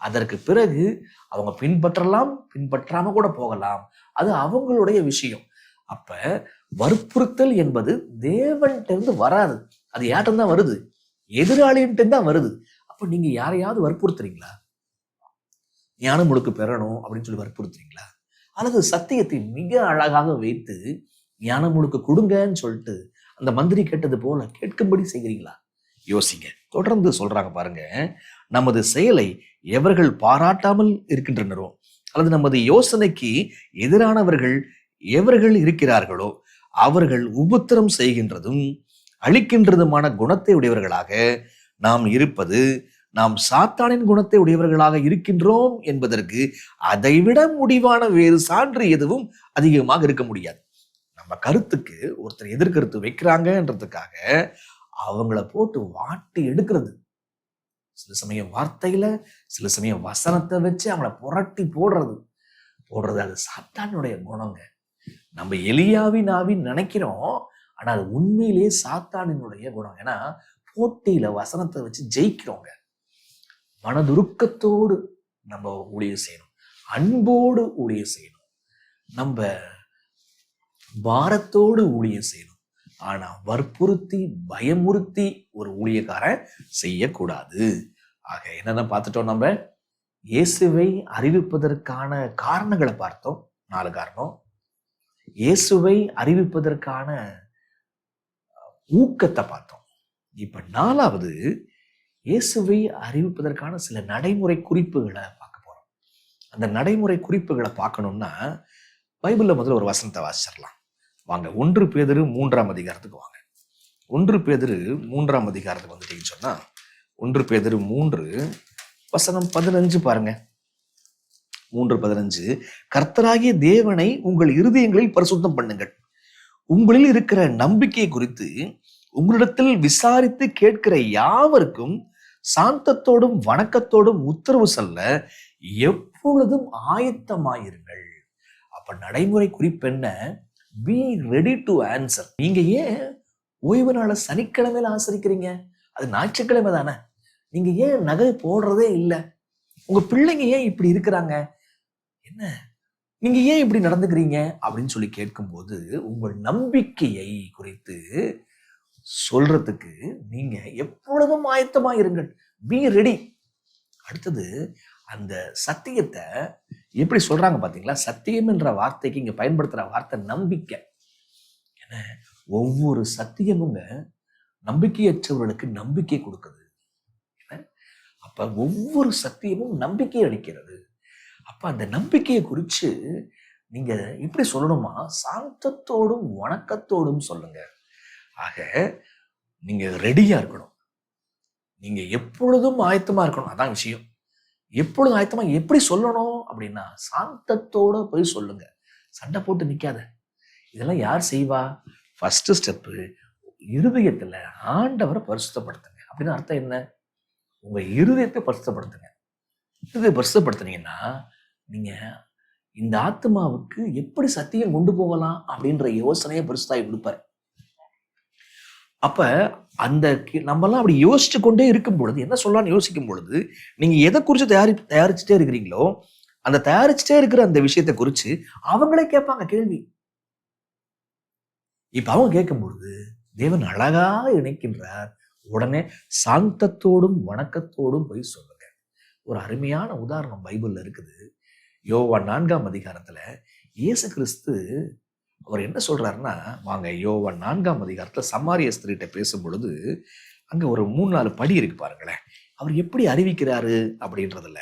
அதற்கு பிறகு அவங்க பின்பற்றலாம், பின்பற்றாம கூட போகலாம், அது அவங்களுடைய விஷயம். அப்ப வற்புறுத்தல் என்பது தேவன்கிட்ட இருந்து வராது, அது யார்கிட்ட தான் வருது? எதிராளிகிட்ட தான் வருது. அப்ப நீங்க யாரையாவது வற்புறுத்துறீங்களா? ஞானம் முழுக்க பெறணும் அப்படின்னு சொல்லி வற்புறுத்துறீங்களா? அல்லது சத்தியத்தை மிக அழகாக வைத்து ஞானம் முழுக்க கொடுங்கன்னு சொல்லிட்டு அந்த மந்திரி கேட்டது போல கேட்கும்படி செய்கிறீங்களா? யோசிங்க. தொடர்ந்து சொல்றாங்க பாருங்க. நமது செயலை எவர்கள் பாராட்டாமல் இருக்கின்றனரோ அல்லது நமது யோசனைக்கு எதிரானவர்கள் எவர்கள் இருக்கிறார்களோ அவர்கள் உபத்திரம் செய்கின்றதும் அழிக்கின்றதுமான குணத்தை உடையவர்களாக நாம் இருப்பது, நாம் சாத்தானின் குணத்தை உடையவர்களாக இருக்கின்றோம் என்பதற்கு அதைவிட முடிவான வேறு சான்று எதுவும் அதிகமாக இருக்க முடியாது. நம்ம கருத்துக்கு ஒருத்தர் எதிர்கருத்து வைக்கிறாங்கன்றதுக்காக அவங்கள போட்டு வாட்டி எடுக்கிறது. சில சமயம் வார்த்தையில, சில சமயம் வசனத்தை வச்சு அவங்கள புரட்டி போடுறது. அது சாத்தானுடைய குணங்க. நம்ம எலியாவின் ஆவின்னு நினைக்கிறோம், ஆனா அது உண்மையிலேயே சாத்தானினுடைய குணம். ஏன்னா போட்டியில வசனத்தை வச்சு ஜெயிக்கிறோங்க. மனதுருக்கத்தோடு நம்ம ஊழியம் செய்யணும், அன்போடு ஊழியம் செய்யணும், நம்ம பாரத்தோடு ஊழியம் செய்யணும். ஆனா வற்புறுத்தி பயமுறுத்தி ஒரு ஊழியக்காரன் செய்யக்கூடாது. ஆக என்னென்ன பார்த்துட்டோம், நம்ம இயேசுவை அறிவிப்பதற்கான காரணங்களை பார்த்தோம். 4 காரணம். இயேசுவை அறிவிப்பதற்கான ஊக்கத்தை பார்த்தோம். இப்ப 4வது இயேசுவை அறிவிப்பதற்கான சில நடைமுறை குறிப்புகளை பார்க்க போறோம். அந்த நடைமுறை குறிப்புகளை பார்க்கணும்னா பைபிள்ல முதல்ல ஒரு வசனத்தை வாசிச்சிடலாம். வாங்க 1 பேதுரு 3ஆம் அதிகாரத்துக்கு வாங்க. 1 பேதுரு 3ஆம் அதிகாரத்துக்கு வந்துட்டீங்கன்னு சொன்னா 1 பேதுரு 3 வசனம் 15 பாருங்க. 3:15 கர்த்தராகிய தேவனை உங்கள் இருதயங்களில் பரிசுத்தம் பண்ணுங்கள். உங்களில் இருக்கிற நம்பிக்கை குறித்து உங்களிடத்தில் விசாரித்து கேட்கிற யாவருக்கும் சாந்தத்தோடும் வணக்கத்தோடும் உத்தரவு சொல்ல எப்பொழுதும் ஆயத்தமாயிருங்கள். அப்ப நடைமுறை குறிப்பு என்ன? Be ready to answer. நீங்க ஏன் ஓய்வு நாள சனிக்கிழமையில ஆசரிக்கிறீங்க? அது ஞாயிற்றுக்கிழமை தானே. நீங்க ஏன் நகை போடுறதே இல்லை? உங்க பிள்ளைங்க ஏன் இப்படி இருக்கிறாங்க? என்ன நீங்க ஏன் இப்படி நடந்துக்கிறீங்க அப்படின்னு சொல்லி கேட்கும்போது உங்கள் நம்பிக்கையை குறித்து சொல்றதுக்கு நீங்க எப்பொழுதும் ஆயத்தமா இருங்கள். Be ready. அடுத்தது அந்த சத்தியத்தை எப்படி சொல்றாங்க பாத்தீங்களா? சத்தியம் என்ற வார்த்தைக்கு இங்க பயன்படுத்துற வார்த்தை நம்பிக்கை. ஏன்னா ஒவ்வொரு சத்தியமுங்க நம்பிக்கையற்றவர்களுக்கு நம்பிக்கை கொடுக்குது. அப்ப ஒவ்வொரு சத்தியமும் நம்பிக்கை அளிக்கிறது. அப்ப அந்த நம்பிக்கையை குறிச்சு நீங்க எப்படி சொல்லணுமா? சாந்தத்தோடும் வணக்கத்தோடும் சொல்லுங்க. ஆக நீங்க ரெடியா இருக்கணும். நீங்க எப்பொழுதும் ஆயத்தமா இருக்கணும். அதான் விஷயம். எப்பொழுதும் ஆயத்தமா எப்படி சொல்லணும் அப்படின்னா சாந்தத்தோட போய் சொல்லுங்க. சண்டை போட்டு நிக்காத. இதெல்லாம் யார் செய்வா? ஃபர்ஸ்ட் ஸ்டெப்பு இருதயத்துல ஆண்டவரை பரிசுத்தப்படுத்துங்க. அப்படின்னு அர்த்தம் என்ன? உங்க இருதயத்தை பரிசுத்தப்படுத்துங்க. இது பரிசுத்தப்படுத்துனீங்கன்னா நீங்க இந்த ஆத்மாவுக்கு எப்படி சத்தியம் கொண்டு போகலாம் அப்படின்ற யோசனையை பரிசுத்தாய் கொடுப்பாரு. அப்ப அந்த நம்மெல்லாம் அப்படி யோசிச்சு கொண்டே இருக்கும் பொழுது என்ன சொல்லலாம்னு யோசிக்கும் பொழுது நீங்க எதை குறிச்சு தயாரிச்சுட்டே இருக்கிறீங்களோ அந்த தயாரிச்சுட்டே இருக்கிற அந்த விஷயத்தை குறிச்சு அவங்களே கேட்பாங்க கேள்வி. இப்ப அவங்க கேட்கும் பொழுது தேவன் அழகா இணைக்கின்றார். உடனே சாந்தத்தோடும் வணக்கத்தோடும் போய் சொல்லுங்க. ஒரு அருமையான உதாரணம் பைபிள்ல இருக்குது. யோவான் 4ஆம் அதிகாரத்துல இயேசு கிறிஸ்து அவர் என்ன சொல்றாருன்னா, வாங்க யோவான் 4ஆம் அதிகாரத்துல சமாரிய ஸ்திரீட்ட பேசும் பொழுது அங்க ஒரு 3-4 படி இருக்கு பாருங்களேன். அவர் எப்படி அறிவிக்கிறாரு அப்படின்றதுல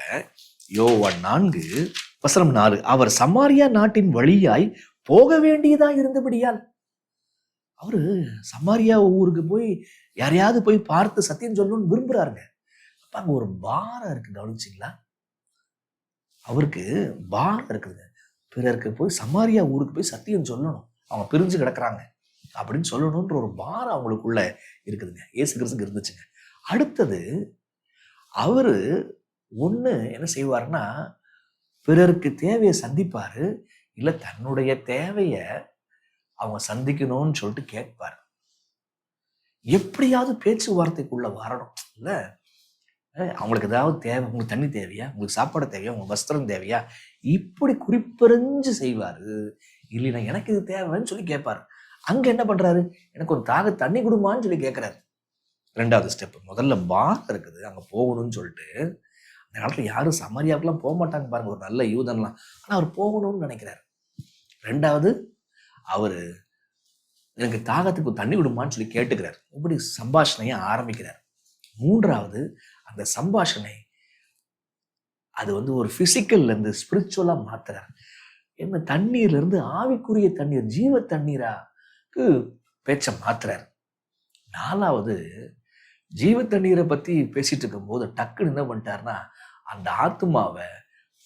யோவான் 4:4 அவர் சமாரியா நாட்டின் வழியாய் போக வேண்டியதா இருந்தபடியால் அவரு சமாரியா ஊருக்கு போய் யாரையாவது போய் பார்த்து சத்தியம் சொல்லணும்னு விரும்புறாருங்க. அப்ப அங்க ஒரு பாரம் இருக்கு, கவனிச்சிங்களா? அவருக்கு பாரம் இருக்குதுங்க. பிறருக்கு போய் சமாரியா ஊருக்கு போய் சத்தியம் சொல்லணும், அவங்க பிரிஞ்சு கிடக்குறாங்க அப்படின்னு சொல்லணும்ன்ற ஒரு பாரம் அவங்களுக்குள்ள இருக்குதுங்க. இயேசு கிறிஸ்துக்கு இருந்துச்சுங்க. அடுத்தது அவரு ஒண்ணு என்ன செய்வாருன்னா பிறருக்கு தேவையை சந்திப்பாரு, இல்ல தன்னுடைய தேவைய அவங்க சந்திக்கணும்னு சொல்லிட்டு கேட்பாரு. எப்படியாவது பேச்சுவார்த்தைக்குள்ள வரணும் இல்ல. அவங்களுக்கு ஏதாவது தேவை, உங்களுக்கு தண்ணி தேவையா, உங்களுக்கு சாப்பாடு தேவையா, உங்களுக்கு வஸ்திரம் தேவையா, இப்படி குறிப்பறிஞ்சு செய்வாரு. இல்லைன்னா எனக்கு இது தேவைன்னு சொல்லி கேட்பாரு. அங்க என்ன பண்றாரு? எனக்கு ஒரு தண்ணி கொடுமான்னு சொல்லி கேட்கிறாரு. 2வது ஸ்டெப். முதல்ல பாரம் இருக்குது, அங்க போகணும்னு சொல்லிட்டு. அந்த காலத்துல யாரும் சமாரியாவுக்குலாம் போக மாட்டாங்க பாருங்க, ஒரு நல்ல யூதன்லாம். ஆனா அவர் போகணும்னு நினைக்கிறாரு. 2வது அவரு எனக்கு தாகத்துக்கு தண்ணி விடுமான்னு சொல்லி கேட்டுக்கிறார். இப்படி சம்பாஷணையை ஆரம்பிக்கிறார். 3வது அந்த சம்பாஷணை அது ஒரு பிசிக்கல்ல இருந்து ஸ்பிரிச்சுவலா மாத்துறார். என்ன தண்ணீர்ல இருந்து ஆவிக்குரிய தண்ணீர், ஜீவ தண்ணீராக்கு பேச்ச மாத்துறார். 4வது ஜீவ தண்ணீரை பத்தி பேசிட்டு இருக்கும் போது டக்குன்னு என்ன பண்ணிட்டாருன்னா அந்த ஆத்மாவை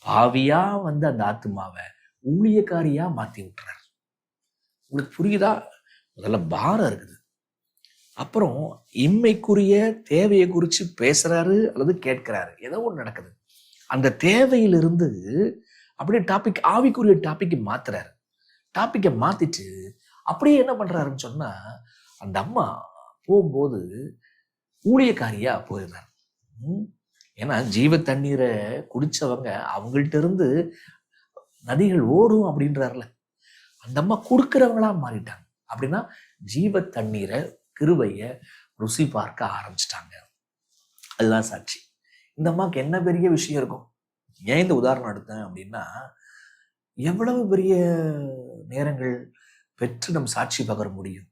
பாவியா அந்த ஆத்மாவை ஊழியக்காரியா மாத்தி விட்டுறார். உங்களுக்கு புரியுதா? முதல்ல பாரம் இருக்குது, அப்புறம் இம்மைக்குரிய தேவையை குறித்து பேசுறாரு அல்லது கேட்கிறாரு, ஏதோ ஒன்று நடக்குது. அந்த தேவையிலிருந்து அப்படியே ஆவிக்குரிய டாபிக் மாத்துறாரு. டாபிக்கை மாத்திட்டு அப்படியே என்ன பண்றாருன்னு சொன்னா, அந்த அம்மா போகும்போது ஊழியக்காரியா போயிடுறாரு. ஏன்னா ஜீவ தண்ணீரை குடிச்சவங்க அவங்கள்ட்ட இருந்து நதிகள் ஓடும் அப்படின்றாருல. அந்த அம்மா கொடுக்கிறவங்களா மாறிட்டாங்க. அப்படின்னா ஜீவ தண்ணீரை, கிருபைய ருசி பார்க்க ஆரம்பிச்சிட்டாங்க. அதுதான் சாட்சி. இந்த அம்மாவுக்கு என்ன பெரிய விஷயம் இருக்கும்? ஏன் இந்த உதாரணம் எடுத்தேன் அப்படின்னா, எவ்வளவு பெரிய நேரங்கள் பெற்று நம் சாட்சி பகர முடியும்.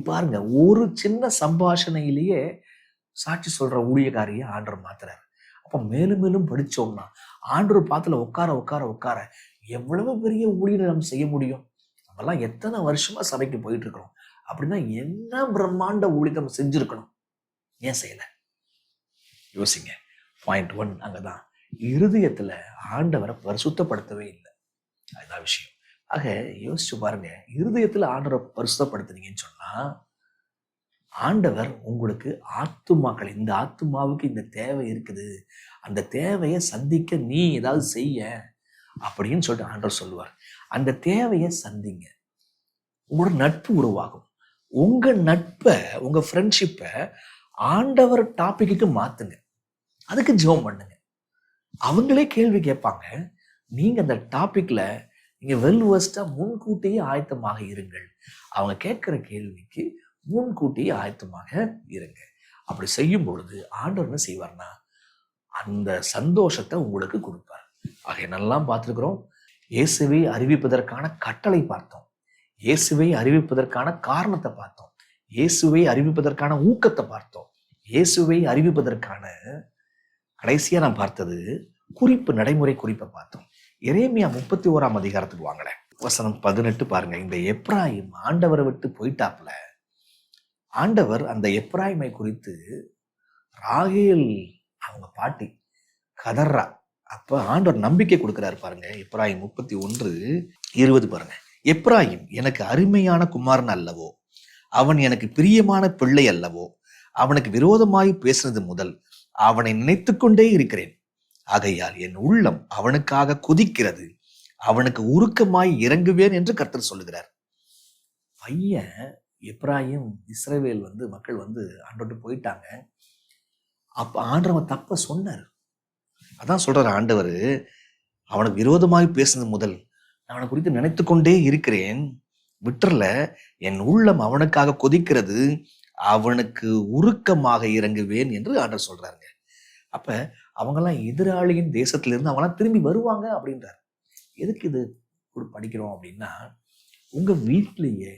பாருங்க, ஒரு சின்ன சம்பாஷணையிலேயே சாட்சி சொல்ற ஊழியக்காரியை ஆண்டவர் மாத்துறாரு. அப்ப மேலும் மேலும் படிச்சோம்னா ஆண்டவர் பாத்துல உட்கார உட்கார உட்கார எவ்வளவு பெரிய ஊழியரை நம்ம செய்ய முடியும். நம்மெல்லாம் எத்தனை வருஷமா சபைக்கு போயிட்டு இருக்கிறோம். அப்படின்னா என்ன பிரம்மாண்ட ஊழியத்தை நம்ம செஞ்சிருக்கணும். ஏன் செய்யல? யோசிங்க. பாயிண்ட் 1 அங்கதான். இருதயத்துல ஆண்டவரை பரிசுத்தப்படுத்தவே இல்லை. அதுதான் விஷயம். ஆக யோசிச்சு பாருங்க, இருதயத்துல ஆண்டவரை பரிசுத்தப்படுத்துனீங்கன்னு சொன்னா, ஆண்டவர் உங்களுக்கு ஆத்துமாக்கள், இந்த ஆத்துமாவுக்கு இந்த தேவை இருக்குது, அந்த தேவையை சந்திக்க நீ ஏதாவது செய்ய அப்படின்னு சொல்லிட்டு ஆண்டவர் சொல்லுவார். அந்த தேவையை சந்திங்க. உங்களோட நட்பு உருவாகும். உங்க நட்பை, உங்க ஃப்ரெண்ட்ஷிப்பை ஆண்டவர் டாபிக்கு மாத்துங்க. அதுக்கு ஜெபம் பண்ணுங்க. அவங்களே கேள்வி கேட்பாங்க. நீங்க அந்த டாபிக்ல நீங்க வெல்வெஸ்டா முன்கூட்டியே ஆயத்தமாக இருங்கள். அவங்க கேட்கிற கேள்விக்கு முன்கூட்டியே ஆயத்தமாக இருங்க. அப்படி செய்யும் பொழுது ஆண்டவர் என்ன செய்வார்னா, அந்த சந்தோஷத்தை உங்களுக்கு கொடுப்பார். ஆக என்னெல்லாம் பார்த்துருக்கிறோம். இயேசுவை அறிவிப்பதற்கான கட்டளை பார்த்தோம். இயேசுவை அறிவிப்பதற்கான காரணத்தை பார்த்தோம். இயேசுவை அறிவிப்பதற்கான ஊக்கத்தை பார்த்தோம். இயேசுவை அறிவிப்பதற்கான கடைசியா நான் பார்த்தது குறிப்பு, நடைமுறை குறிப்பை பார்த்தோம். எரேமியா 31ஆம் அதிகாரத்துக்கு வாங்களேன். வசனம் 18 பாருங்க. இந்த எப்ராயிம் ஆண்டவரை விட்டு போயிட்டாப்ல. ஆண்டவர் அந்த எப்ராயிமை குறித்து, ராகேல் அவங்க பாட்டி கதர்றா, அப்ப ஆண்டவர் நம்பிக்கை கொடுக்கிறாரு பாருங்க. எப்ராயிம் 31:20 பாருங்க. எப்ராயிம் எனக்கு அருமையான குமாரன் அல்லவோ, அவன் எனக்கு பிரியமான பிள்ளை அல்லவோ, அவனுக்கு விரோதமாய் பேசினது முதல் அவனை நினைத்து கொண்டே இருக்கிறேன். ஆகையால் என் உள்ளம் அவனுக்காக கொதிக்கிறது, அவனுக்கு உருக்கமாய் இறங்குவேன் என்று கர்த்தர் சொல்லுகிறார். பையன் எப்ராயிம், இஸ்ரவேல் மக்கள் ஆண்டோட்டு போயிட்டாங்க. அப்ப ஆண்டவன் தப்ப சொன்னார். அதான் சொல்றாரு ஆண்டவர், அவனுக்கு விரோதமாய் பேசினது முதல் அவனை குறித்து நினைத்து கொண்டே இருக்கிறேன், விட்டுறல, என் உள்ளம் அவனுக்காக கொதிக்கிறது, அவனுக்கு உருக்கமாக இறங்குவேன் என்று ஆண்டவர் சொல்றாருங்க. அப்ப அவங்கெல்லாம் எதிராளியின் தேசத்திலிருந்து அவங்கெல்லாம் திரும்பி வருவாங்க அப்படின்றார். எதுக்கு இது படிக்கிறோம் அப்படின்னா, உங்க வீட்டிலேயே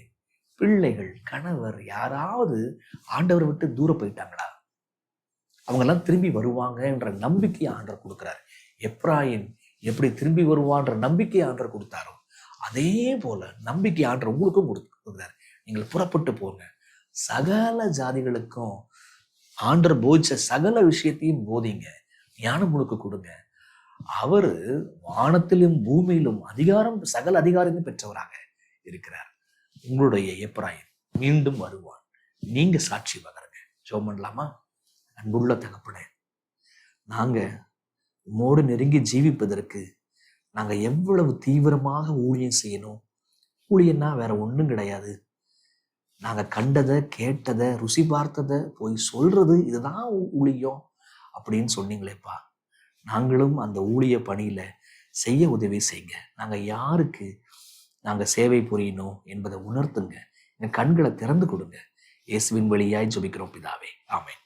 பிள்ளைகள், கணவர் யாராவது ஆண்டவரை விட்டு தூர போயிட்டாங்களா, அவங்கெல்லாம் திரும்பி வருவாங்க என்ற நம்பிக்கையை ஆண்டவர் கொடுக்கிறார். எப்ராயிம் எப்படி திரும்பி வருவான்ற நம்பிக்கையை ஆண்டவர் கொடுத்தாரோ, அதே போல நம்பிக்கை ஆண்டவர் உங்களுக்கும் கொடுக்கிறார். நீங்கள் புறப்பட்டு போங்க, சகல ஜாதிகளுக்கும் ஆண்டவர் போதிச்ச சகல விஷயத்தையும் போதிங்க, ஞானம் முழுக்க கொடுங்க. அவரு வானத்திலும் பூமியிலும் அதிகாரம், சகல அதிகாரமும் பெற்றவராக இருக்கிறார். உங்களுடைய எப்ராயிம் மீண்டும் வருவான். நீங்க சாட்சி பகருங்க. ஜெபம் பண்ணலாமா? அன்புள்ள தகப்பனே, நாங்க உம்மோடு நெருங்கி ஜீவிப்பதற்கு நாங்க எவ்வளவு தீவிரமாக ஊழியம் செய்யணும். ஊழியன்னா வேற ஒண்ணும் கிடையாது. நாங்க கண்டதை, கேட்டதை, ருசி பார்த்ததை போய் சொல்றது, இதுதான் ஊழியம் அப்படின்னு சொன்னீங்களேப்பா. நாங்களும் அந்த ஊழிய பணியில செய்ய உதவி செய்யுங்க. நாங்க யாருக்கு நாங்க சேவை புரியணும் என்பதை உணர்த்துங்க. என் கண்களை திறந்து கொடுங்க. இயேசுவின் வழியாய் ஜெபிக்கிறோம் பிதாவே, ஆமென்.